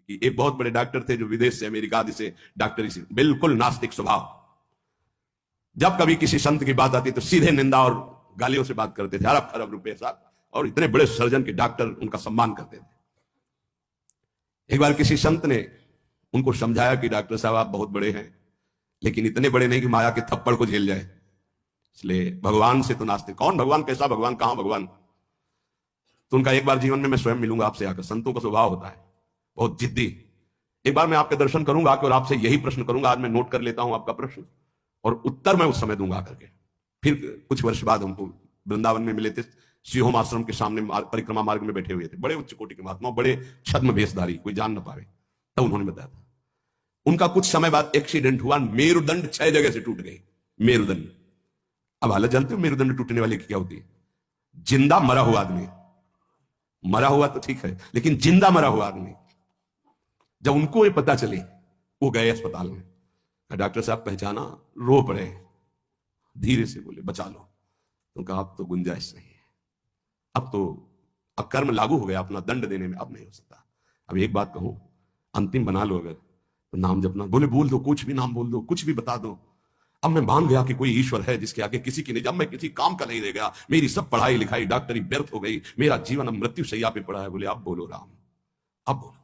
कि एक बहुत बड़े डॉक्टर थे जो विदेश से अमेरिका आदि से डॉक्टरी से, बिल्कुल नास्तिक स्वभाव। जब कभी किसी संत की बात आती तो सीधे निंदा और गालियों से बात करते थे, अरब खरब रुपए साथ, और इतने बड़े सर्जन के डॉक्टर उनका सम्मान करते थे। एक बार किसी संत ने उनको समझाया कि डॉक्टर साहब आप बहुत बड़े हैं, लेकिन इतने बड़े नहीं कि माया के थप्पड़ को झेल जाए, इसलिए भगवान से तो नास्तिक। कौन भगवान, कैसा भगवान, कहां भगवान? तो उनका एक बार जीवन में मैं स्वयं मिलूंगा आपसे आकर। संतों का स्वभाव होता है बहुत जिद्दी। एक बार मैं आपके दर्शन करूंगा आकर और आपसे यही प्रश्न करूंगा, आज मैं नोट कर लेता हूं आपका प्रश्न, और उत्तर मैं उस समय दूंगा आकर के। फिर कुछ वर्ष बाद हमको वृंदावन में मिले थे, सिंहोम आश्रम के सामने परिक्रमा मार्ग में बैठे हुए थे, बड़े उच्च कोटि के महात्मा, बड़े छद्म भेषधारी, कोई जान न पावे। तब उन्होंने बताया था उनका कुछ समय बाद एक्सीडेंट हुआ, मेरुदंड 6 जगह से टूट गई, मेरुदंड। अब हालत जानते हो मेरुदंड टूटने वाले की क्या होती है? जिंदा मरा हुआ आदमी, मरा हुआ तो ठीक है, लेकिन जिंदा मरा हुआ आदमी, जब उनको ये पता चली वो गए अस्पताल में। डॉक्टर साहब पहचाना, रो पड़े, धीरे से बोले बचा लो। तो कहा अब तो गुंजाइश नहीं है, अब कर्म लागू हो गया, अपना दंड देने में अब नहीं हो सकता। अब एक बात कहूं, अंतिम बना लो अगर तो नाम जपना। बोले बोल दो, कुछ भी नाम बोल दो, कुछ भी बता दो। अब मैं मान गया कि कोई ईश्वर है जिसके आगे किसी की नहीं, जब मैं किसी काम का नहीं रह गया, मेरी सब पढ़ाई लिखाई डॉक्टरी व्यर्थ हो गई, मेरा जीवन अब मृत्यु शैया पे पड़ा है। बोले अब बोलो राम, अब बोलो।